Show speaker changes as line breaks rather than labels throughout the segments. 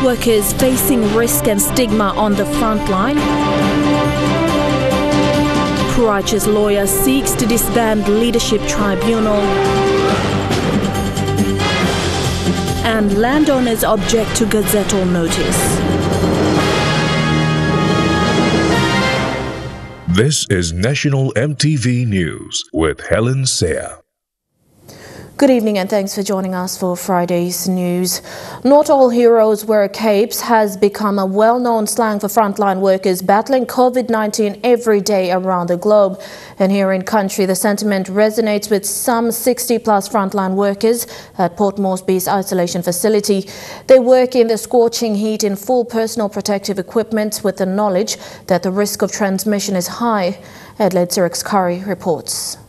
health workers facing risk and stigma on the front line. Pruaitch's lawyer seeks to disband leadership tribunal. And landowners object to gazettal notice.
This is National EMTV News with Helen Seah.
Good evening and thanks for joining us for Friday's news. Not all heroes wear capes has become a well-known slang for frontline workers battling COVID-19 every day around the globe. And here in country, the sentiment resonates with some 60-plus frontline workers at Port Moresby's isolation facility. They work in the scorching heat in full personal protective equipment with the knowledge that the risk of transmission is high. Adelaide Sirix Curry reports.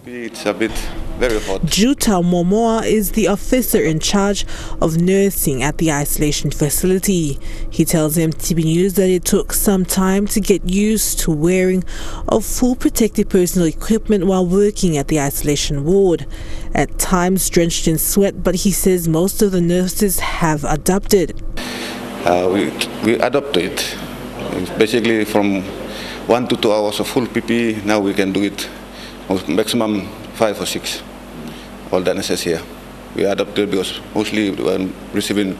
It's a bit very hot.
Juta Momoa is the officer in charge of nursing at the isolation facility. He tells EMTV News that it took some time to get used to wearing of full protective personal equipment while working at the isolation ward. At times drenched in sweat, but he says most of the nurses have adapted.
We adopted basically from 1 to 2 hours of full PPE. Now we can do it maximum 5 or 6. All that necessary here. We adopted because mostly when receiving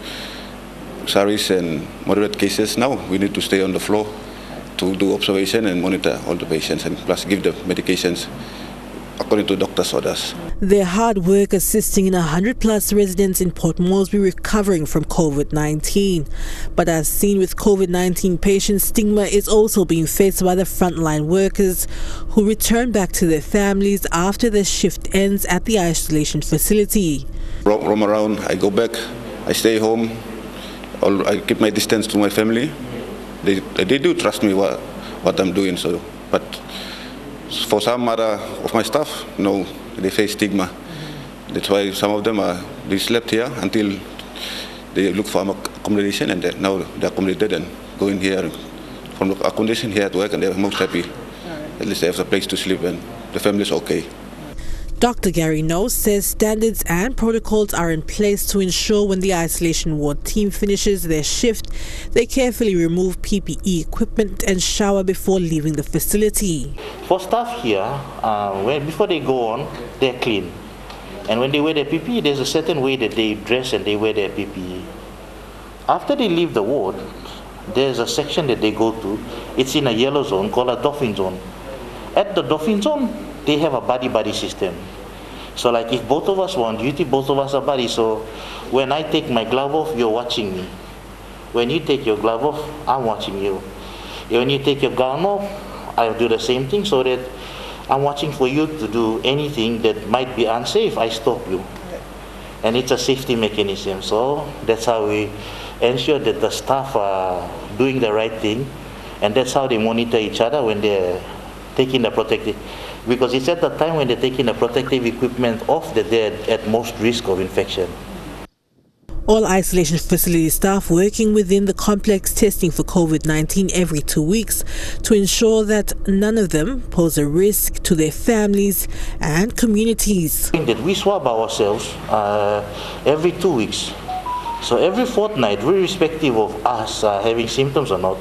serious and moderate cases now, we need to stay on the floor to do observation and monitor all the patients and plus give the medications according to doctor's orders.
Their hard work assisting in 100-plus residents in Port Moresby recovering from COVID-19. But as seen with COVID-19 patients, stigma is also being faced by the frontline workers who return back to their families after their shift ends at the isolation facility.
Roam around, I go back, I stay home, I keep my distance to my family. They do trust me what I'm doing, so but for some other of my staff, no, they face stigma. That's why some of them they slept here until they look for accommodation, and now they're accommodated and going here from the accommodation here at work, and they're most happy. At least they have a place to sleep and the family's okay.
Dr. Gary No says standards and protocols are in place to ensure when the isolation ward team finishes their shift, they carefully remove PPE equipment and shower before leaving the facility.
For staff here, before they go on, they're clean. And when they wear their PPE, there's a certain way that they dress and they wear their PPE. After they leave the ward, there's a section that they go to. It's in a yellow zone called a dolphin zone. At the dolphin zone, they have a buddy-buddy system. So like if both of us were on duty, both of us are buddies. So when I take my glove off, you're watching me. When you take your glove off, I'm watching you. When you take your gown off, I'll do the same thing so that I'm watching for you to do anything that might be unsafe. I stop you. And it's a safety mechanism. So that's how we ensure that the staff are doing the right thing. And that's how they monitor each other when they're taking the protective. Because it's at the time when they're taking the protective equipment off that they're at most risk of infection.
All isolation facility staff working within the complex testing for COVID-19 every 2 weeks to ensure that none of them pose a risk to their families and communities.
That we swab ourselves every 2 weeks. So every fortnight, irrespective of us having symptoms or not,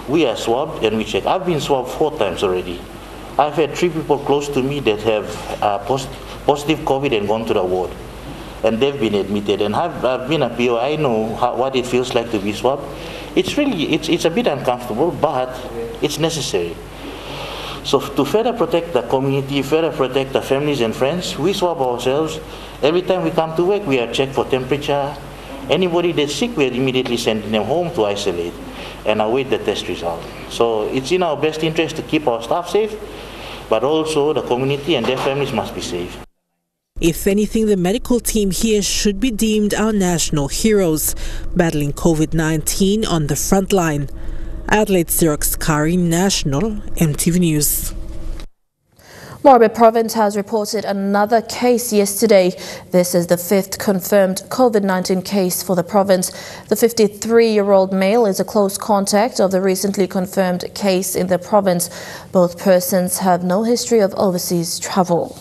we are swabbed and we check. I've been swabbed 4 times already. I've had 3 people close to me that have positive COVID and gone to the ward. And they've been admitted. And I've been a PO, I know what it feels like to be swabbed. It's a bit uncomfortable, but it's necessary. So to further protect the community, further protect the families and friends, we swab ourselves. Every time we come to work, we are checked for temperature. Anybody that's sick, we are immediately sending them home to isolate and await the test result. So it's in our best interest to keep our staff safe, but also the community and their families must be safe.
If anything, the medical team here should be deemed our national heroes, battling COVID-19 on the front line. Adelaide Sirix Curry, National EMTV News.
Moresby Province has reported another case yesterday. This is the 5th confirmed COVID-19 case for the province. The 53-year-old male is a close contact of the recently confirmed case in the province. Both persons have no history of overseas travel.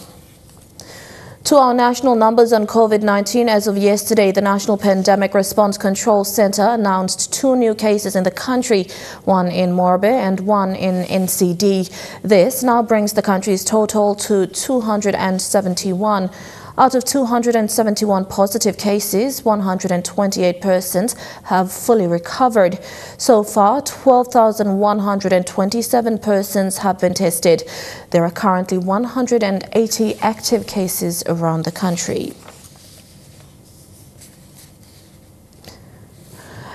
To our national numbers on COVID-19, as of yesterday, the National Pandemic Response Control Centre announced 2 new cases in the country, one in Morbe and one in NCD. This now brings the country's total to 271. Out of 271 positive cases, 128 persons have fully recovered. So far, 12,127 persons have been tested. There are currently 180 active cases around the country.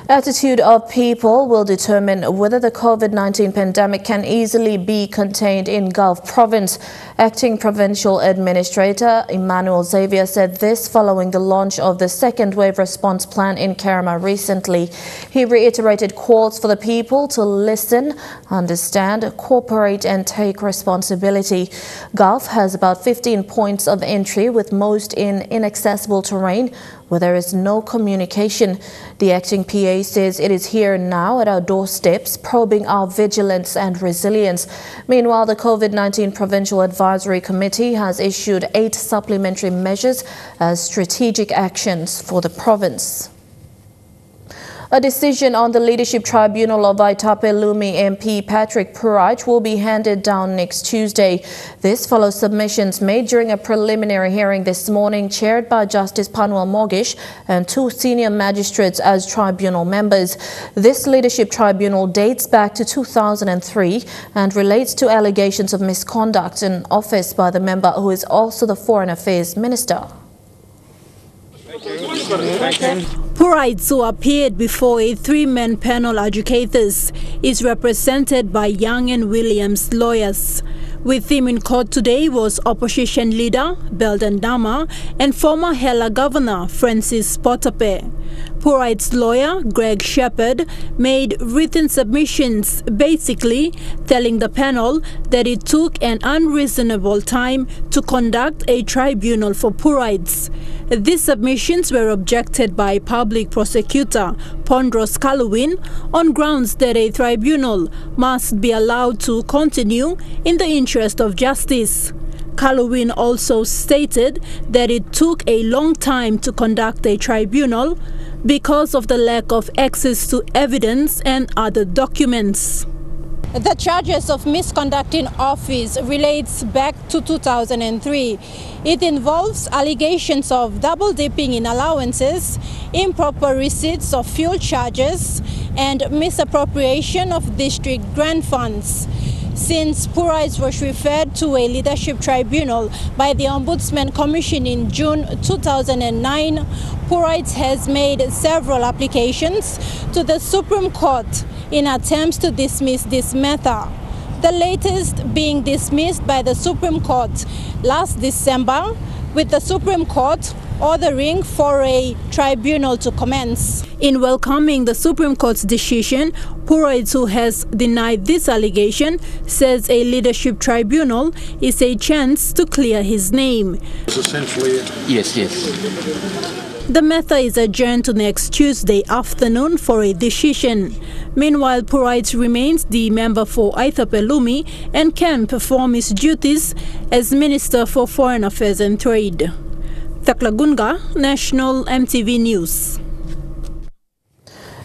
Attitude of people will determine whether the COVID-19 pandemic can easily be contained in Gulf Province. Acting Provincial Administrator Emmanuel Xavier said this following the launch of the second wave response plan in Kerema recently. He reiterated calls for the people to listen, understand, cooperate and take responsibility. Gulf has about 15 points of entry, with most in inaccessible terrain where there is no communication. The acting PA says it is here now at our doorsteps, probing our vigilance and resilience. Meanwhile, the COVID-19 Provincial Advisory Committee has issued 8 supplementary measures as strategic actions for the province. A decision on the leadership tribunal of Aitape-Lumi MP Patrick Pruaitch will be handed down next Tuesday. This follows submissions made during a preliminary hearing this morning chaired by Justice Panwell Mogish and 2 senior magistrates as tribunal members. This leadership tribunal dates back to 2003 and relates to allegations of misconduct in office by the member, who is also the Foreign Affairs Minister.
Pruaitch, who appeared before a 3-man panel adjudicators, is represented by Young and Williams lawyers. With him in court today was opposition leader Belden Dama and former Hela Governor Francis Potape. Pruaitch's lawyer, Greg Shepherd, made written submissions basically telling the panel that it took an unreasonable time to conduct a tribunal for Pruaitch. These submissions were objected by public prosecutor Pondros Kaluwin on grounds that a tribunal must be allowed to continue in the interest of justice. Kaluwin also stated that it took a long time to conduct a tribunal because of the lack of access to evidence and other documents.
The charges of misconduct in office relates back to 2003. It involves allegations of double dipping in allowances, improper receipts of fuel charges, and misappropriation of district grant funds. Since Pruaitch was referred to a leadership tribunal by the Ombudsman Commission in June 2009, Pruaitch has made several applications to the Supreme Court in attempts to dismiss this matter. The latest being dismissed by the Supreme Court last December, with the Supreme Court ordering for a tribunal to commence.
In welcoming the Supreme Court's decision, Pruaitch, who has denied this allegation, says a leadership tribunal is a chance to clear his name.
Essentially,
Yes.
The matter is adjourned to next Tuesday afternoon for a decision. Meanwhile, Pruaitch remains the member for Aitape-Lumi and can perform his duties as Minister for Foreign Affairs and Trade. Taklagunga, National EMTV News.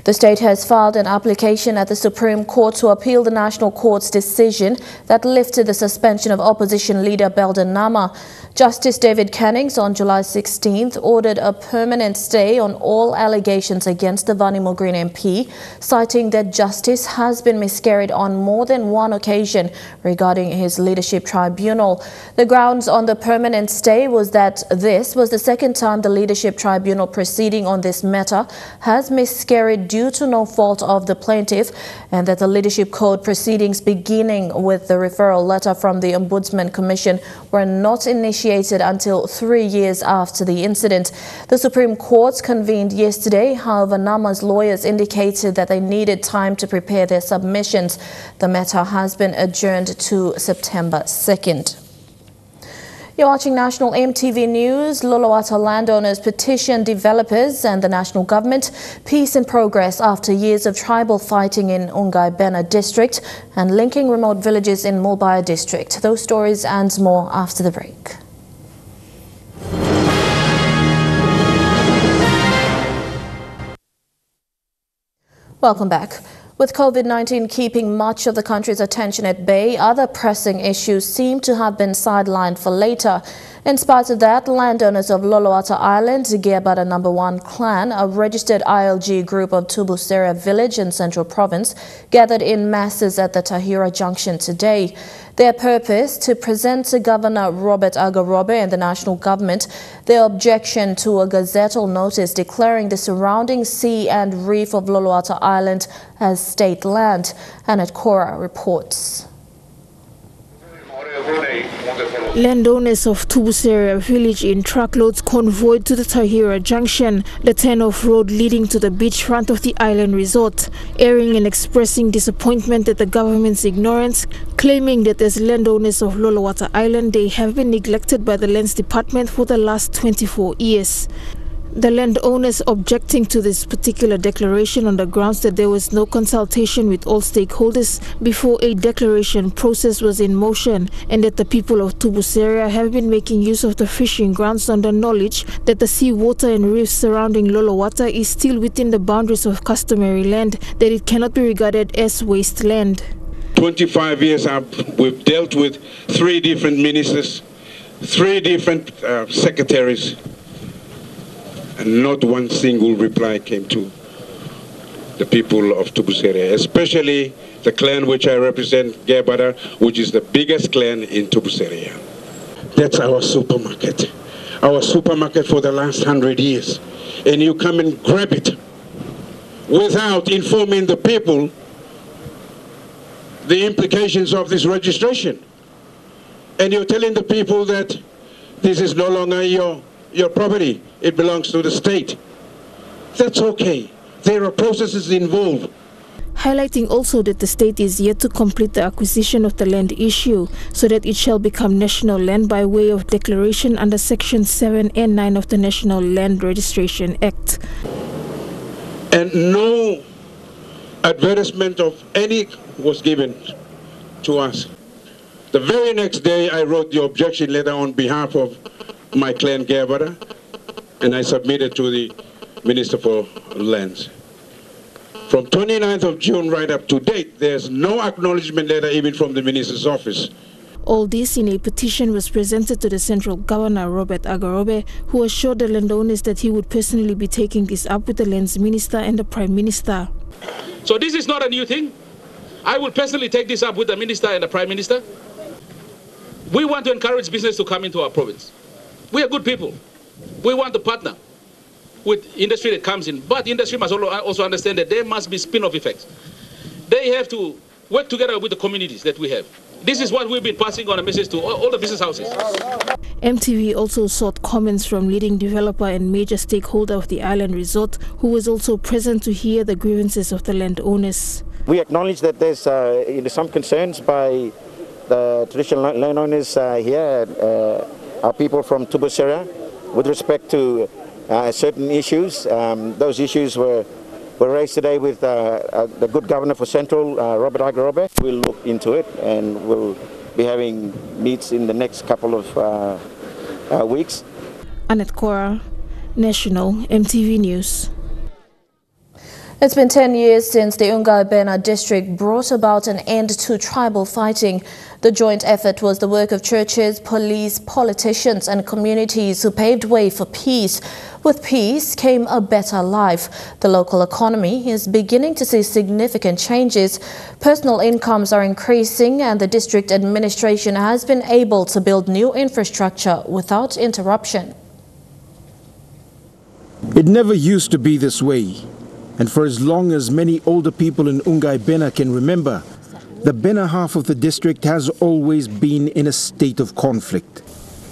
The state has filed an application at the Supreme Court to appeal the National Court's decision that lifted the suspension of opposition leader Belden Nama. Justice David Cannings on July 16th ordered a permanent stay on all allegations against the Vanimo Green MP, citing that justice has been miscarried on more than one occasion regarding his leadership tribunal. The grounds on the permanent stay was that this was the second time the leadership tribunal proceeding on this matter has miscarried due to no fault of the plaintiff, and that the leadership code proceedings beginning with the referral letter from the Ombudsman Commission were not initiated until 3 years after the incident. The Supreme Court convened yesterday. However, Nama's lawyers indicated that they needed time to prepare their submissions. The matter has been adjourned to September 2nd. You're watching National EMTV News. Luluwata landowners petition developers and the national government. Peace in progress after years of tribal fighting in Ungai Bena district and linking remote villages in Mulbaya district. Those stories and more after the break. Welcome back. With COVID-19 keeping much of the country's attention at bay, other pressing issues seem to have been sidelined for later. In spite of that, landowners of Loloata Island, Gearbada No. 1 clan, a registered ILG group of Tubusera village in Central Province, gathered in masses at the Tahira Junction today. Their purpose, to present to Governor Robert Agarobe and the national government their objection to a gazettal notice declaring the surrounding sea and reef of Loloata Island as state land. Annette Cora reports.
Landowners of Tubusera village in truckloads convoyed to the Tahira Junction, the turn-off road leading to the beachfront of the island resort, airing and expressing disappointment at the government's ignorance, claiming that as landowners of Loloata Island, they have been neglected by the Lands Department for the last 24 years. The landowners objecting to this particular declaration on the grounds that there was no consultation with all stakeholders before a declaration process was in motion, and that the people of Tubusera have been making use of the fishing grounds on the knowledge that the seawater and reefs surrounding Loloata is still within the boundaries of customary land, that it cannot be regarded as wasteland.
25 years we've dealt with 3 different ministers, 3 different secretaries, and not one single reply came to the people of Tubusera, especially the clan which I represent, Gearbada, which is the biggest clan in Tubusera. That's our supermarket for the last 100 years. And you come and grab it without informing the people the implications of this registration. And you're telling the people that this is no longer your property, it belongs to the state. That's okay. There are processes involved.
Highlighting also that the state is yet to complete the acquisition of the land issue so that it shall become national land by way of declaration under Section 7 and 9 of the National Land Registration Act.
And no advertisement of any was given to us. The very next day I wrote the objection letter on behalf of my clan Gearbada, and I submitted to the Minister for Lands. From 29th of June right up to date, there's no acknowledgement letter even from the Minister's office.
All this in a petition was presented to the Central Governor Robert Agarobe, who assured the landowners that he would personally be taking this up with the Lands Minister and the Prime Minister.
So this is not a new thing. I will personally take this up with the Minister and the Prime Minister. We want to encourage business to come into our province. We are good people. We want to partner with industry that comes in. But industry must also understand that there must be spin-off effects. They have to work together with the communities that we have. This is what we've been passing on a message to all the business houses.
EMTV also sought comments from leading developer and major stakeholder of the island resort, who was also present to hear the grievances of the landowners.
We acknowledge that there's some concerns by the traditional landowners here, our people from Tubusera, with respect to certain issues. Those issues were raised today with the good governor for Central, Robert Agarobe. We'll look into it and we'll be having meets in the next couple of weeks.
Annette Cora, National EMTV News.
It's been 10 years since the Ungai Bena district brought about an end to tribal fighting. The joint effort was the work of churches, police, politicians and communities who paved way for peace. With peace came a better life. The local economy is beginning to see significant changes. Personal incomes are increasing and the district administration has been able to build new infrastructure without interruption.
It never used to be this way. And for as long as many older people in Ungai Bena can remember, the Bena half of the district has always been in a state of conflict.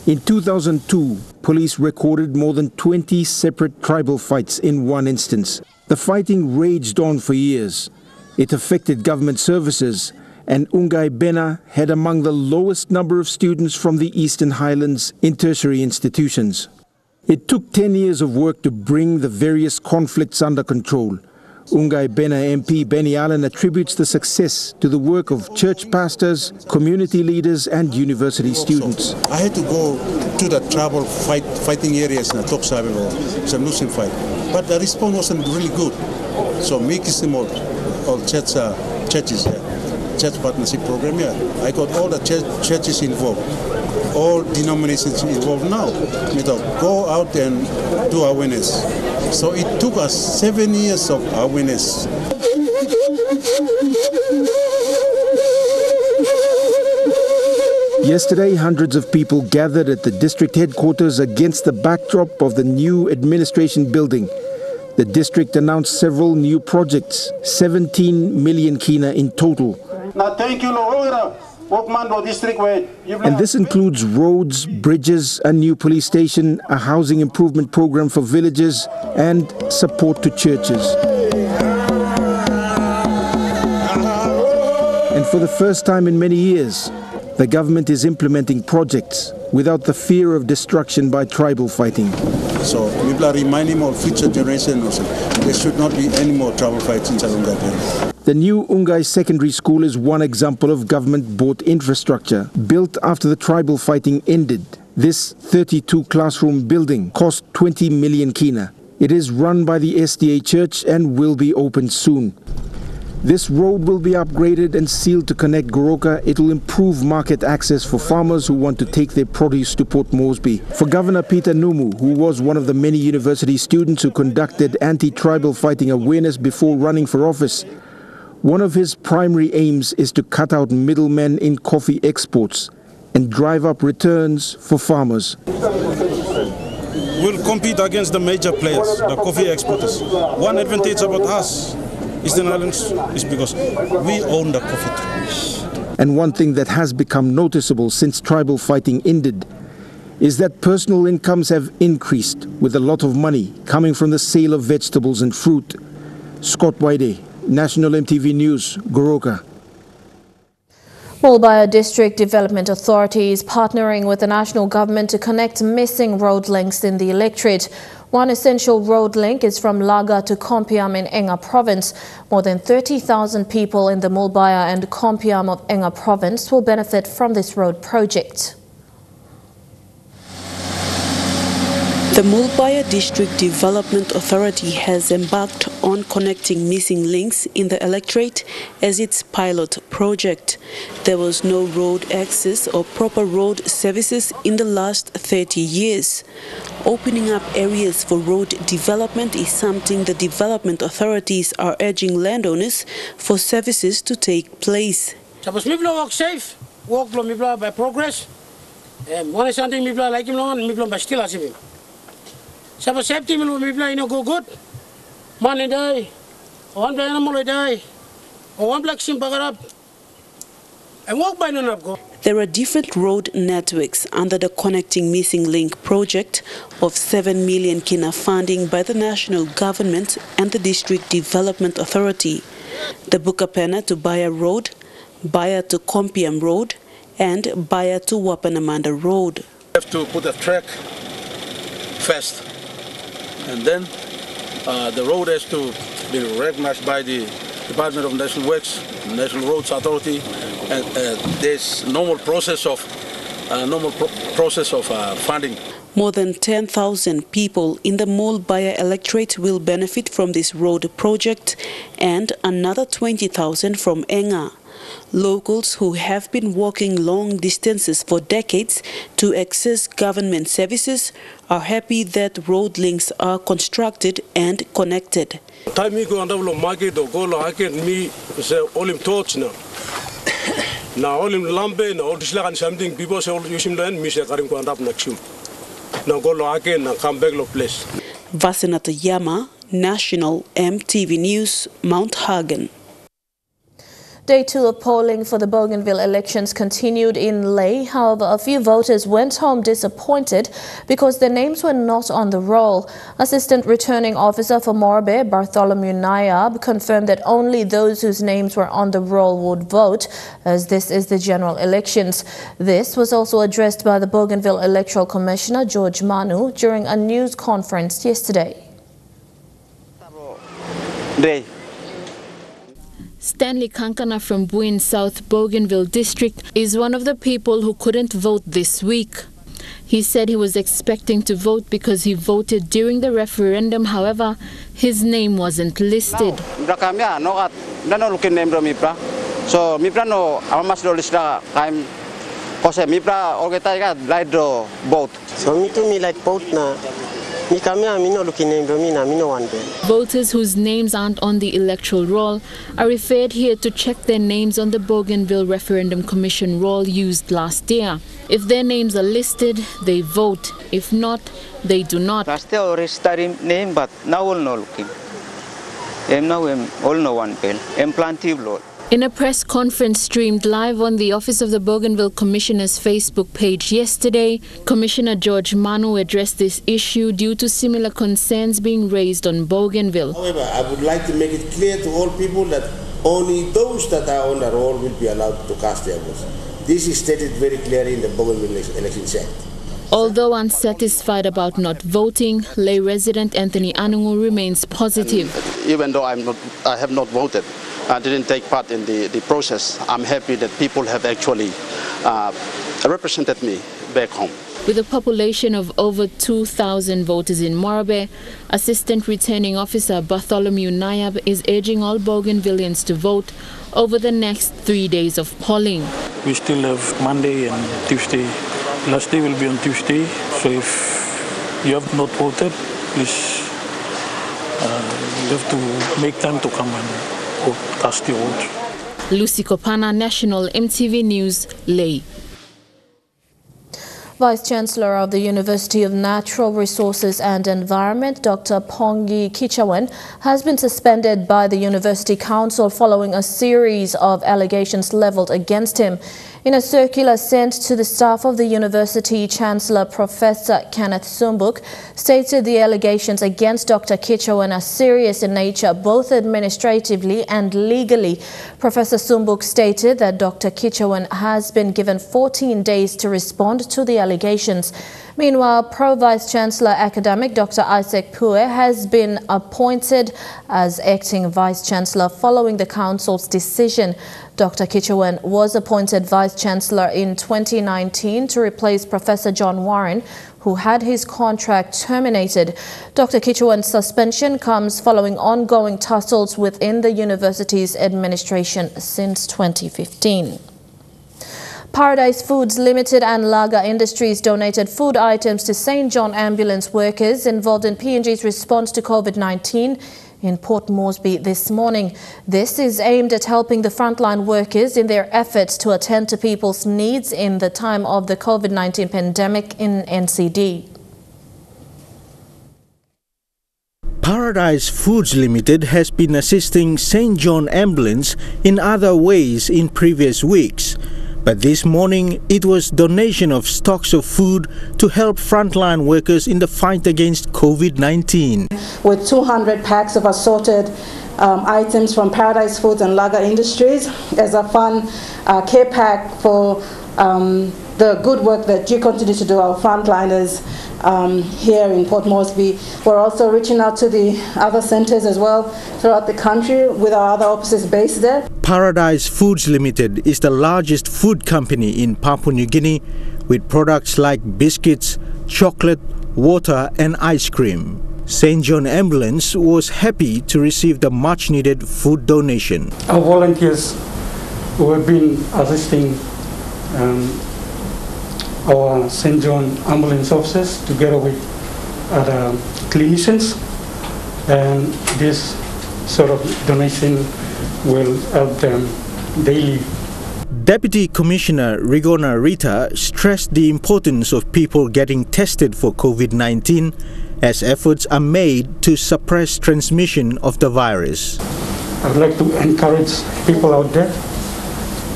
In 2002, police recorded more than 20 separate tribal fights in one instance. The fighting raged on for years. It affected government services, and Ungai Bena had among the lowest number of students from the Eastern Highlands in tertiary institutions. It took 10 years of work to bring the various conflicts under control. Ungai Bena MP Benny Allen attributes the success to the work of church pastors, community leaders and university students.
I had to go to the tribal fighting areas in the Toksavel or some Muslim fight, but the response wasn't really good. So me kisimo all churches here, church partnership program here. I got all the churches involved, all denominations involved now. We go out and do awareness. So it took us 7 years of awareness.
Yesterday, hundreds of people gathered at the district headquarters against the backdrop of the new administration building. The district announced several new projects, 17 million kina in total. And this includes roads, bridges, a new police station, a housing improvement program for villages, and support to churches. And for the first time in many years, the government is implementing projects without the fear of destruction by tribal fighting.
So people are reminding of future generations there should not be any more tribal fights in Ungai.
The new Ungai Secondary School is one example of government-bought infrastructure built after the tribal fighting ended. This 32-classroom building cost 20 million kina. It is run by the SDA Church and will be opened soon. This road will be upgraded and sealed to connect Goroka. It will improve market access for farmers who want to take their produce to Port Moresby. For Governor Peter Numu, who was one of the many university students who conducted anti-tribal fighting awareness before running for office, one of his primary aims is to cut out middlemen in coffee exports and drive up returns for farmers.
We'll compete against the major players, the coffee exporters. One advantage about us, Eastern Islands, is because we own the coffee trees.
And one thing that has become noticeable since tribal fighting ended is that personal incomes have increased, with a lot of money coming from the sale of vegetables and fruit. Scott Waide, National EMTV News, Goroka.
Mulbaya District Development Authority is partnering with the national government to connect missing road links in the electorate. One essential road link is from Laga to Kompiam in Enga Province. More than 30,000 people in the Mulbaya and Kompiam of Enga Province will benefit from this road project.
The Mulbaya District Development Authority has embarked on connecting missing links in the electorate as its pilot project. There was no road access or proper road services in the last 30 years. Opening up areas for road development is something the development authorities are urging landowners for services to take place.
Suppose people walk safe, walk by progress. One is something people like him long, people by still as him. Suppose safety people go good. Money die, one black animal die, or one black sim up. And walk by none of go.
There are different road networks under the Connecting Missing Link project of 7 million kina funding by the national government and the District Development Authority. The Bukapena to Baya Road, Baya to Kompiam Road, and Baya to Wapanamanda Road.
We have to put a track first, and then the road has to be recognized by the Department of National Works, National Roads Authority, and there's normal process of funding.
More than 10,000 people in the Mulbaya electorate will benefit from this road project, and another 20,000 from Enga. Locals who have been walking long distances for decades to access government services are happy that road links are constructed and connected.
Now all in Lambe, now all this like something people say all using land, Mister Karim Kwandap Naxum. Now go again and come back to place.
Vasenata Yama, National EMTV News, Mount Hagen.
Day 2 of polling for the Bougainville elections continued in Ley. However, a few voters went home disappointed because their names were not on the roll. Assistant Returning Officer for Morbe, Bartholomew Nayab, confirmed that only those whose names were on the roll would vote, as this is the general elections. This was also addressed by the Bougainville Electoral Commissioner, George Manu, during a news conference yesterday.
Stanley Kankana from Buin South Bougainville District is one of the people who couldn't vote this week. He said he was expecting to vote because he voted during the referendum. However, his name wasn't listed.
So mipra no amas do lista kaim kose mipra orgetaiga laidro vote. So me to me like vote na mi kamia mino looking name na mino one day.
Voters whose names aren't on the electoral roll are referred here to check their names on the Bougainville Referendum Commission roll used last year. If their names are listed, they vote. If not, they do not.
Last year already name but now all no looking. Now all no one bill. Implantive law.
In a press conference streamed live on the Office of the Bougainville Commissioner's Facebook page yesterday, Commissioner George Manu addressed this issue due to similar concerns being raised on Bougainville.
However, I would like to make it clear to all people that only those that are on the roll will be allowed to cast their votes. This is stated very clearly in the Bougainville Election Act.
Although unsatisfied about not voting, lay resident Anthony Anungu remains positive.
Even though I have not voted, I didn't take part in the process, I'm happy that people have actually represented me back home.
With a population of over 2,000 voters in Morabe, Assistant Returning Officer Bartholomew Nayab is urging all Bougainvillians to vote over the next 3 days of polling.
We still have Monday and Tuesday. Last day will be on Tuesday, so if you have not voted, please you have to make time to come and cast your vote.
Lucy Kopana, National EMTV News, Ley.
Vice-Chancellor of the University of Natural Resources and Environment, Dr. Pongi Kichawan, has been suspended by the University Council following a series of allegations levelled against him. In a circular sent to the staff of the university, Chancellor Professor Kenneth Sumbuk stated the allegations against Dr. Kichawan are serious in nature, both administratively and legally. Professor Sumbuk stated that Dr. Kichawan has been given 14 days to respond to the allegations. Meanwhile, Pro-Vice-Chancellor Academic Dr. Isaac Pue has been appointed as acting Vice-Chancellor following the Council's decision. Dr. Kichawan was appointed Vice-Chancellor in 2019 to replace Professor John Warren, who had his contract terminated. Dr. Kichawan's suspension comes following ongoing tussles within the university's administration since 2015. Paradise Foods Limited and Lager Industries donated food items to St. John ambulance workers involved in PNG's response to COVID-19 in Port Moresby this morning. This is aimed at helping the frontline workers in their efforts to attend to people's needs in the time of the COVID-19 pandemic in NCD.
Paradise Foods Limited has been assisting St. John Ambulance in other ways in previous weeks. But this morning, it was donation of stocks of food to help frontline workers in the fight against COVID-19.
With 200 packs of assorted items from Paradise Foods and Lager Industries as a fun care pack for the good work that you continue to do, our frontliners here in Port Moresby. We're also reaching out to the other centres as well throughout the country with our other offices based there.
Paradise Foods Limited is the largest food company in Papua New Guinea with products like biscuits, chocolate, water and ice cream. St. John Ambulance was happy to receive the much-needed food donation.
Our volunteers who have been assisting our St. John Ambulance officers together with other clinicians, and this sort of donation will help them daily.
Deputy Commissioner Rigona Rita stressed the importance of people getting tested for COVID-19 as efforts are made to suppress transmission of the virus.
I'd like to encourage people out there,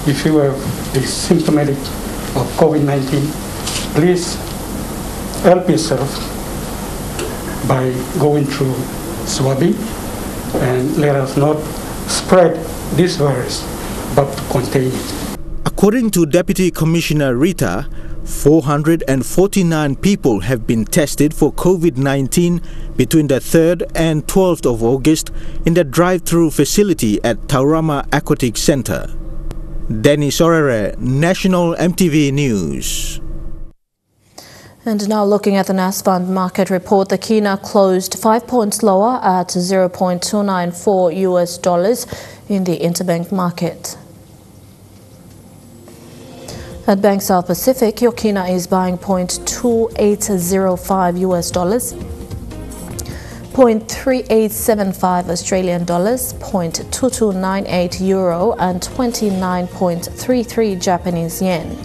if you are symptomatic of COVID-19, please help yourself by going through swabbing, and let us not spread this virus but contain it.
According to Deputy Commissioner Rita, 449 people have been tested for COVID-19 between the 3rd and 12th of August in the drive-through facility at Taurama Aquatic Centre. Dennis Orere, National EMTV News.
And now looking at the disband market report, the Kina closed 5 points lower at $0.294 US in the interbank market. At Bank South Pacific, your Kina is buying $0.2805 US, $0.3875 Australian dollars, $0.2298 euro and 29.33 Japanese yen.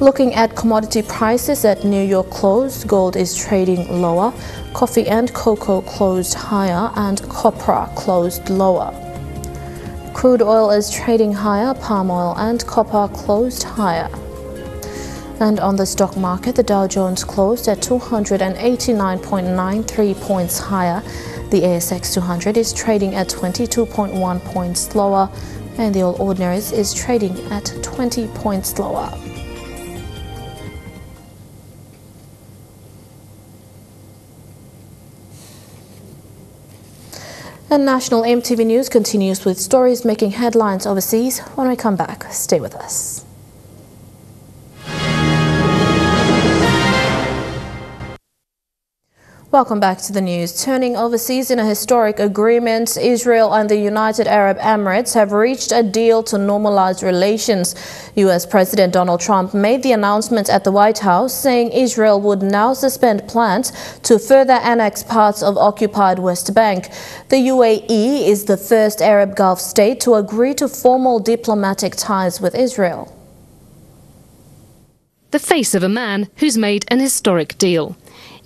Looking at commodity prices at New York close, gold is trading lower, coffee and cocoa closed higher, and copra closed lower. Crude oil is trading higher, palm oil and copper closed higher. And on the stock market, the Dow Jones closed at 289.93 points higher. The ASX 200 is trading at 22.1 points lower, and the All Ordinaries is trading at 20 points lower. And National EMTV News continues with stories making headlines overseas. When we come back, stay with us. Welcome back to the news. Turning overseas, in a historic agreement, Israel and the United Arab Emirates have reached a deal to normalize relations. US President Donald Trump made the announcement at the White House, saying Israel would now suspend plans to further annex parts of occupied West Bank. The UAE is the first Arab Gulf state to agree to formal diplomatic ties with Israel.
The face of a man who's made an historic deal.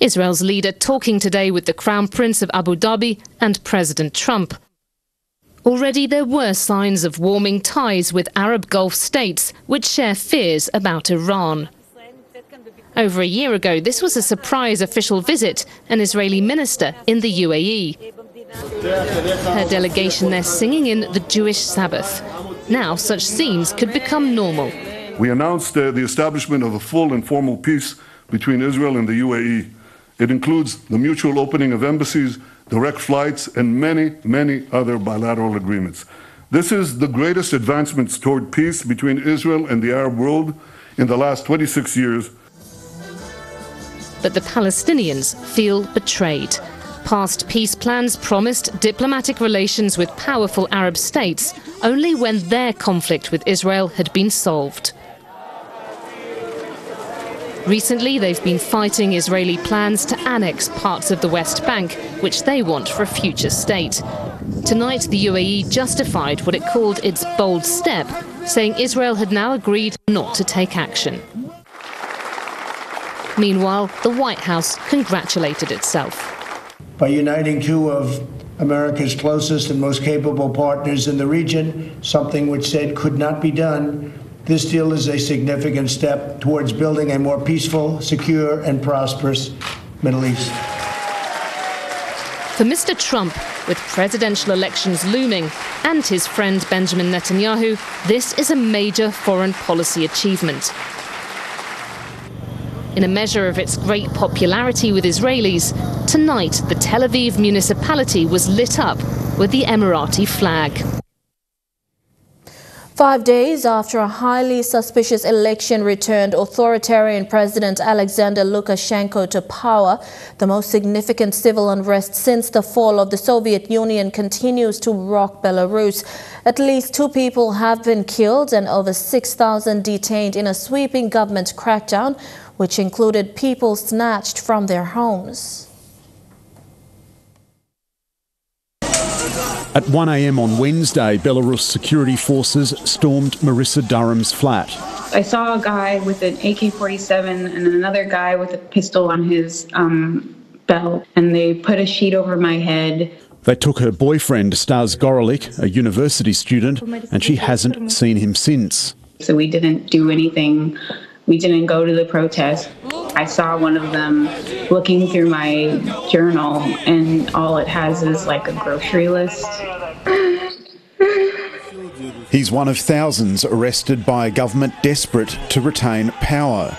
Israel's leader talking today with the Crown Prince of Abu Dhabi and President Trump. Already there were signs of warming ties with Arab Gulf states which share fears about Iran. Over a year ago, this was a surprise official visit, an Israeli minister in the UAE. Her delegation there singing in the Jewish Sabbath. Now such scenes could become normal.
We announced the establishment of a full and formal peace between Israel and the UAE. It includes the mutual opening of embassies, direct flights, and many, many other bilateral agreements. This is the greatest advancements toward peace between Israel and the Arab world in the last 26 years.
But the Palestinians feel betrayed. Past peace plans promised diplomatic relations with powerful Arab states only when their conflict with Israel had been solved. Recently, they've been fighting Israeli plans to annex parts of the West Bank, which they want for a future state. Tonight, the UAE justified what it called its bold step, saying Israel had now agreed not to take action. Meanwhile, the White House congratulated itself.
By uniting two of America's closest and most capable partners in the region, something which said could not be done, this deal is a significant step towards building a more peaceful, secure, and prosperous Middle East.
For Mr. Trump, with presidential elections looming, and his friend Benjamin Netanyahu, this is a major foreign policy achievement. In a measure of its great popularity with Israelis, tonight the Tel Aviv municipality was lit up with the Emirati flag.
5 days after a highly suspicious election returned authoritarian President Alexander Lukashenko to power, the most significant civil unrest since the fall of the Soviet Union continues to rock Belarus. At least 2 people have been killed and over 6,000 detained in a sweeping government crackdown, which included people snatched from their homes.
At 1 a.m. on Wednesday, Belarus security forces stormed Marissa Durham's flat.
I saw a guy with an AK-47 and another guy with a pistol on his belt, and they put a sheet over my head.
They took her boyfriend, Stas Gorolik, a university student, and she hasn't seen him since.
So we didn't do anything. We didn't go to the protest. I saw one of them looking through my journal, and all it has is like a grocery list.
He's one of thousands arrested by a government desperate to retain power.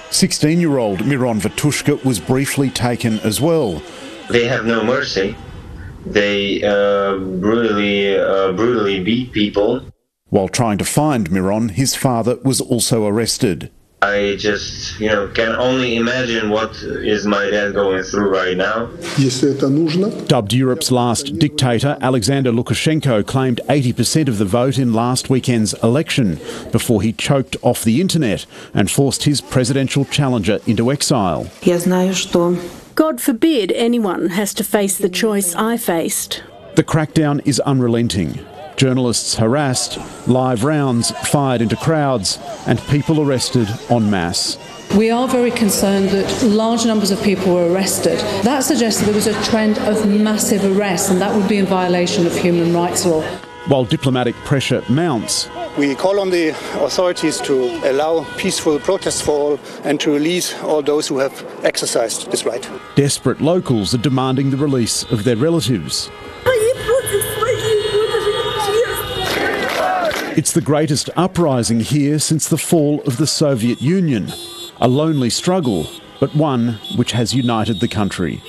16-year-old Miron Vatushka was briefly taken as well.
They have no mercy. They brutally beat people.
While trying to find Miron, his father was also arrested.
I just, can only imagine what is my dad going through right now.
Dubbed Europe's last dictator, Alexander Lukashenko claimed 80% of the vote in last weekend's election before he choked off the internet and forced his presidential challenger into exile.
God forbid anyone has to face the choice I faced.
The crackdown is unrelenting. Journalists harassed, live rounds fired into crowds, and people arrested en masse.
We are very concerned that large numbers of people were arrested. That suggests that there was a trend of massive arrests, and that would be in violation of human rights law.
While diplomatic pressure mounts,
we call on the authorities to allow peaceful protests for all and to release all those who have exercised this right.
Desperate locals are demanding the release of their relatives. It's the greatest uprising here since the fall of the Soviet Union. A lonely struggle, but one which has united the country.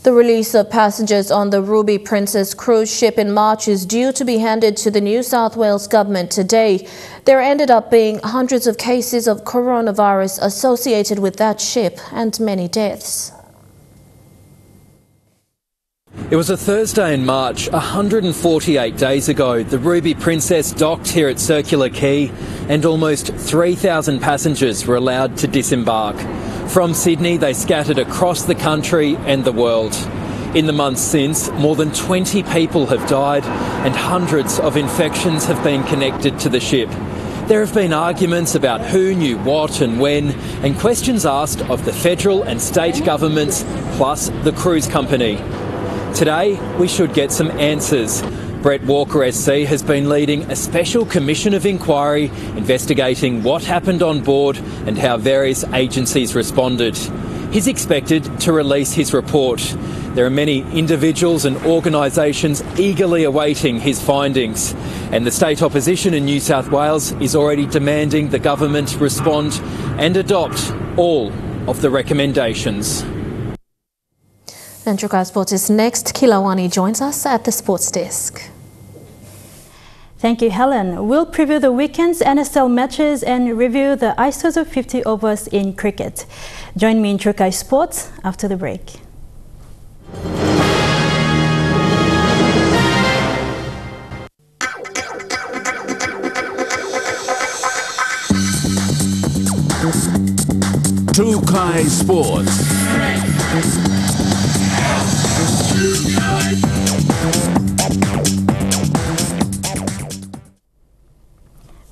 The release of passengers on the Ruby Princess cruise ship in March is due to be handed to the New South Wales government today. There ended up being hundreds of cases of coronavirus associated with that ship and many deaths.
It was a Thursday in March, 148 days ago. The Ruby Princess docked here at Circular Quay and almost 3,000 passengers were allowed to disembark. From Sydney, they scattered across the country and the world. In the months since, more than 20 people have died and hundreds of infections have been connected to the ship. There have been arguments about who knew what and when, and questions asked of the federal and state governments, plus the cruise company. Today, we should get some answers. Brett Walker SC has been leading a special commission of inquiry investigating what happened on board and how various agencies responded. He's expected to release his report. There are many individuals and organisations eagerly awaiting his findings, and the state opposition in New South Wales is already demanding the government respond and adopt all of the recommendations.
And Trukai Sports is next. Kilawani joins us at the sports desk.
Thank you, Helen. We'll preview the weekend's NSL matches and review the Isuzu 50 overs in cricket. Join me in Trukai Sports after the break.
Trukai Sports.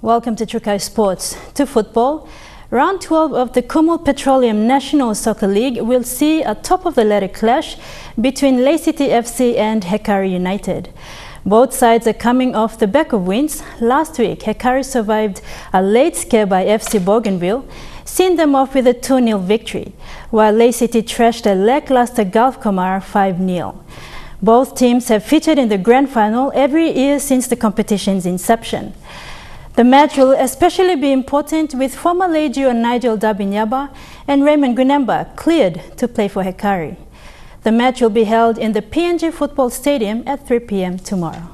Welcome to Trukai Sports. To football, round 12 of the Kumul Petroleum National Soccer League will see a top-of-the-ladder clash between Ley City FC and Hekari United. Both sides are coming off the back of wins. Last week, Hekari survived a late scare by FC Bougainville, seeing them off with a 2-0 victory, while Ley City trashed a lackluster Gulf Comar 5-0. Both teams have featured in the grand final every year since the competition's inception. The match will especially be important with former Ley duo Nigel Dabinyaba and Raymond Gunemba cleared to play for Hekari. The match will be held in the PNG Football Stadium at 3 p.m. tomorrow.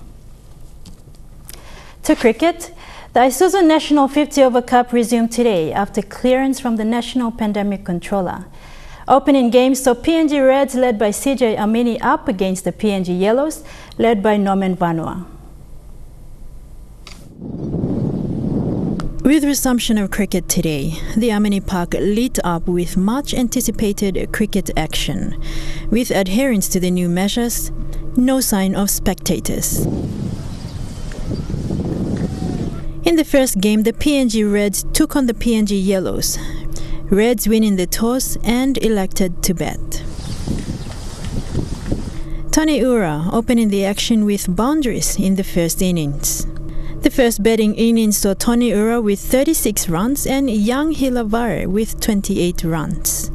To cricket, the Isuzu National 50 Over Cup resumed today after clearance from the National Pandemic Controller. Opening games saw PNG Reds led by CJ Amini up against the PNG Yellows led by Norman Vanua. With resumption of cricket today, the Amini Park lit up with much anticipated cricket action. With adherence to the new measures, no sign of spectators. In the first game, the PNG Reds took on the PNG Yellows. Reds winning the toss and elected to bat. Tony Ura opening the action with boundaries in the first innings. The first batting innings saw Tony Ura with 36 runs and Yang Hilavare with 28 runs.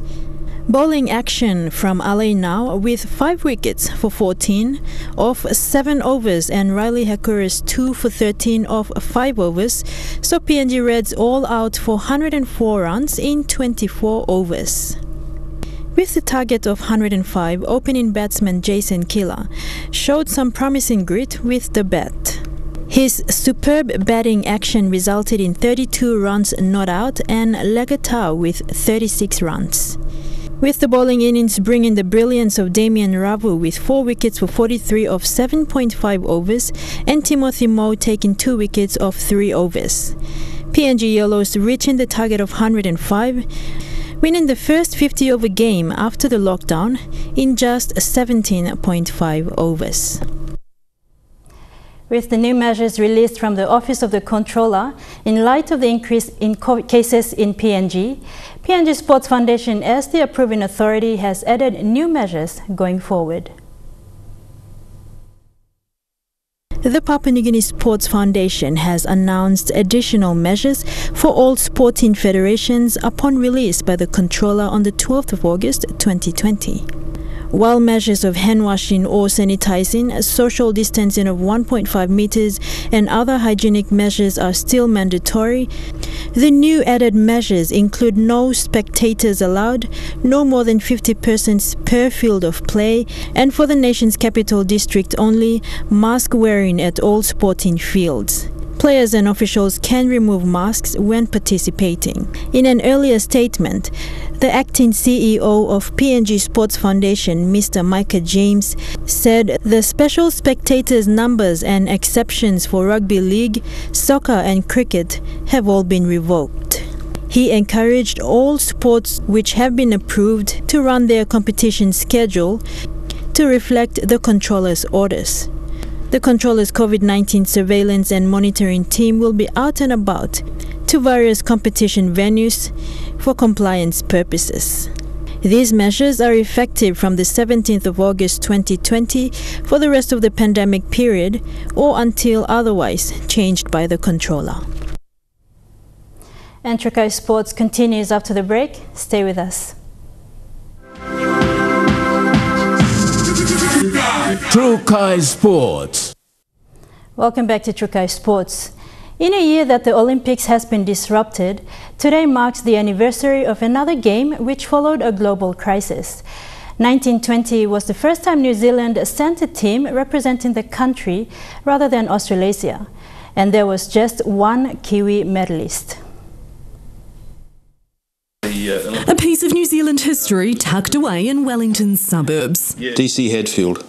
Bowling action from Ale Now with 5 wickets for 14 off 7 overs and Riley Hakura's 2 for 13 off 5 overs saw PNG Reds all out for 104 runs in 24 overs. With the target of 105, opening batsman Jason Killer showed some promising grit with the bat. His superb batting action resulted in 32 runs not out and gazettal with 36 runs. With the bowling innings bringing the brilliance of Damien Ravu with 4 wickets for 43 of 7.5 overs and Timothy Moe taking 2 wickets of 3 overs. PNG Yellows reaching the target of 105, winning the first 50-over game after the lockdown in just 17.5 overs. With the new measures released from the Office of the Controller, in light of the increase in COVID cases in PNG, PNG Sports Foundation, as the approving authority, has added new measures going forward. The Papua New Guinea Sports Foundation has announced additional measures for all sporting federations upon release by the Controller on the 12th of August 2020. While measures of hand washing or sanitizing, social distancing of 1.5 meters and other hygienic measures are still mandatory, the new added measures include no spectators allowed, no more than 50 persons per field of play, and for the nation's capital district only, mask wearing at all sporting fields. Players and officials can remove masks when participating. In an earlier statement, the acting CEO of PNG Sports Foundation, Mr. Micah James, said the special spectators numbers and exceptions for rugby league, soccer and cricket have all been revoked. He encouraged all sports which have been approved to run their competition schedule to reflect the controller's orders. The controller's COVID-19 surveillance and monitoring team will be out and about to various competition venues for compliance purposes. These measures are effective from the 17th of August 2020 for the rest of the pandemic period or until otherwise changed by the controller. And Trukai Sports continues after the break. Stay with us.
Trukai Sports.
Welcome back to Trukai Sports. In a year that the Olympics has been disrupted, today marks the anniversary of another game which followed a global crisis. 1920 was the first time New Zealand sent a team representing the country rather than Australasia, and there was just one Kiwi medalist.
A piece of New Zealand history tucked away in Wellington's suburbs.
DC Hadfield.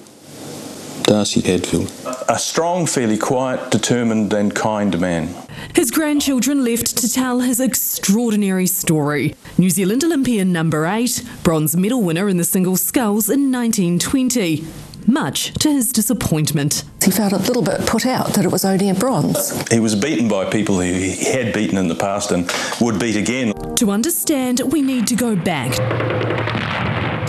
Darcy Hadfield.
A strong, fairly quiet, determined and kind man.
His grandchildren left to tell his extraordinary story. New Zealand Olympian number 8, bronze medal winner in the single sculls in 1920. Much to his disappointment.
He felt a little bit put out that it was only a bronze.
He was beaten by people who he had beaten in the past and would beat again.
To understand, we need to go back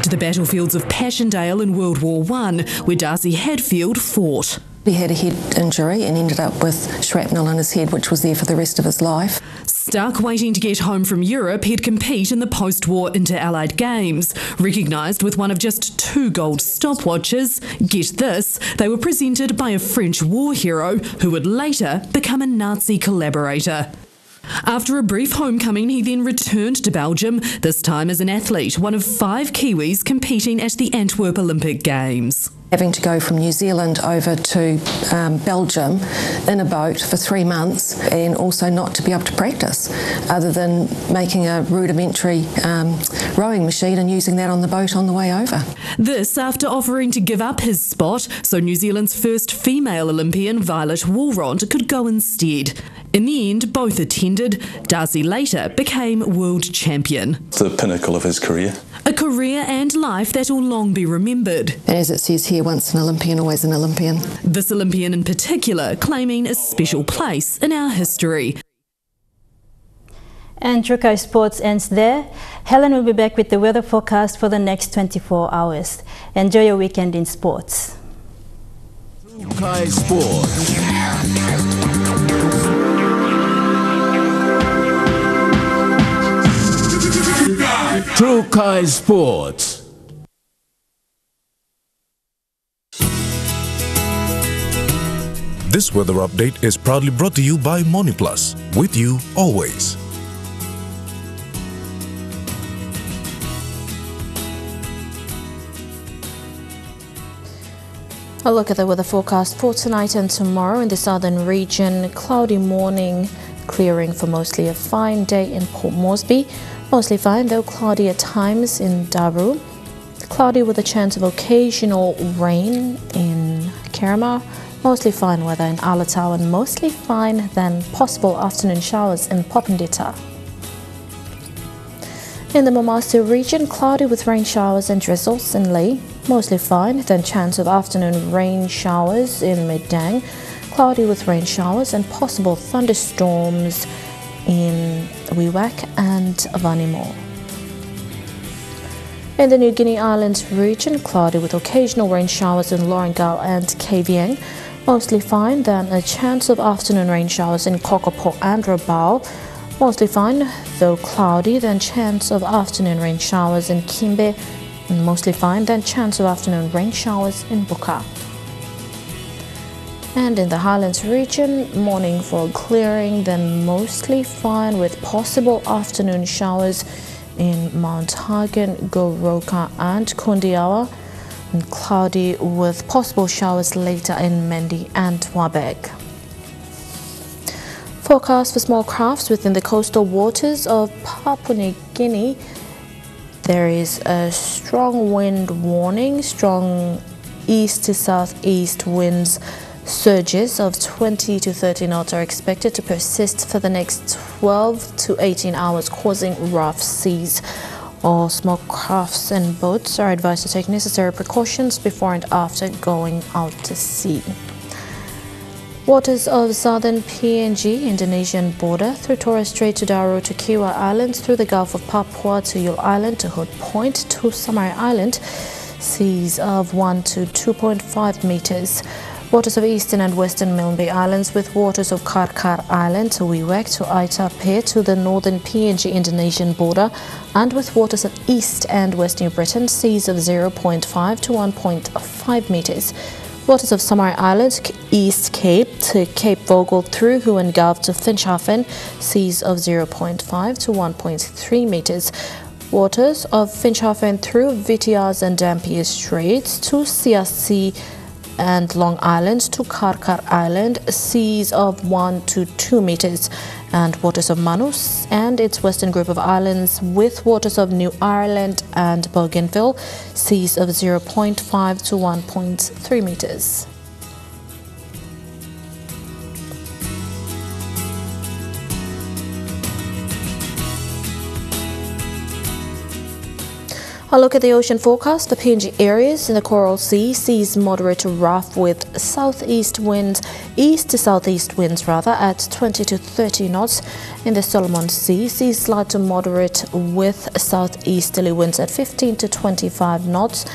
to the battlefields of Passchendaele in World War I, where Darcy Hadfield fought.
He had a head injury and ended up with shrapnel in his head, which was there for the rest of his life.
Stuck waiting to get home from Europe, he'd compete in the post-war Inter-Allied Games. Recognised with one of just 2 gold stopwatches, get this, they were presented by a French war hero who would later become a Nazi collaborator. After a brief homecoming, he then returned to Belgium, this time as an athlete, one of 5 Kiwis competing at the Antwerp Olympic Games.
Having to go from New Zealand over to Belgium in a boat for 3 months and also not to be able to practice other than making a rudimentary rowing machine and using that on the boat on the way over.
This after offering to give up his spot so New Zealand's first female Olympian, Violet Woolrond, could go instead. In the end, both attended. Darcy later became world champion.
It's the pinnacle of his career.
A career and life that will long be remembered.
And as it says here, once an Olympian, always an Olympian.
This Olympian in particular claiming a special place in our history.
And Trukai Sports ends there. Helen will be back with the weather forecast for the next 24 hours. Enjoy your weekend in sports.
Trukai Sports. Trukai Sports.
This weather update is proudly brought to you by Moniplus, with you always.
A look at the weather forecast for tonight and tomorrow in the southern region. Cloudy morning, clearing for mostly a fine day in Port Moresby. Mostly fine, though cloudy at times in Daru. Cloudy with a chance of occasional rain in Kerema. Mostly fine weather in Alatau and mostly fine, then possible afternoon showers in Popondetta. In the Momaster region, cloudy with rain showers and drizzles in Lae. Mostly fine, then chance of afternoon rain showers in Medang. Cloudy with rain showers and possible thunderstorms in Wewak and Vanimo. In the New Guinea Islands region, cloudy with occasional rain showers in Lorengau and Kavieng. Mostly fine, then a chance of afternoon rain showers in Kokopo and Rabaul. Mostly fine, though cloudy, then chance of afternoon rain showers in Kimbe. And mostly fine, then chance of afternoon rain showers in Buka. And in the Highlands region, morning for clearing, then mostly fine with possible afternoon showers in Mount Hagen, Goroka and Kundiawa. And cloudy with possible showers later in Mendi and Wabeg. Forecast for small crafts within the coastal waters of Papua New Guinea. There is a strong wind warning, strong east to southeast winds. Surges of 20 to 30 knots are expected to persist for the next 12 to 18 hours, causing rough seas. All small crafts and boats are advised to take necessary precautions before and after going out to sea. Waters of southern PNG Indonesian border through Torres Strait to Daru to Kiwa Islands, through the Gulf of Papua to Yule Island to Hood Point to Samari Island, seas of 1 to 2.5 meters. Waters of eastern and western Milne Bay Islands with waters of Karkar Island to Wewak to Aitape to the northern PNG Indonesian border, and with waters of east and west New Britain, seas of 0.5 to 1.5 meters. Waters of Samari Island, East Cape to Cape Vogel through Huon Gulf to Finschhafen, seas of 0.5 to 1.3 meters. Waters of Finschhafen through Vitiaz and Dampier Straits to Siassi and Long Island to Karkar Island, seas of 1 to 2 meters. And waters of Manus and its western group of islands with waters of New Ireland and Bougainville, seas of 0.5 to 1.3 meters. A look at the ocean forecast for PNG areas in the Coral Sea. Seas moderate to rough with southeast winds, east to southeast winds at 20 to 30 knots. In the Solomon Sea, seas slight to moderate with southeasterly winds at 15 to 25 knots.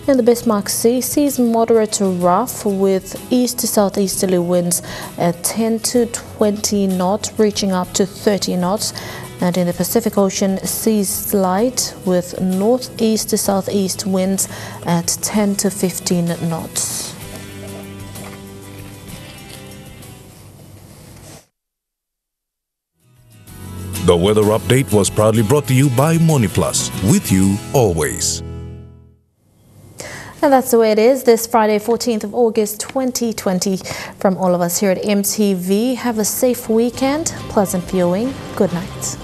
In the Bismarck Sea, seas moderate to rough with east to southeasterly winds at 10 to 20 knots, reaching up to 30 knots. And in the Pacific Ocean, seas slight with northeast to southeast winds at 10 to 15 knots.
The weather update was proudly brought to you by MoneyPlus, with you always.
And that's the way it is this Friday, 14th of August 2020. From all of us here at EMTV, have a safe weekend, pleasant viewing, good night.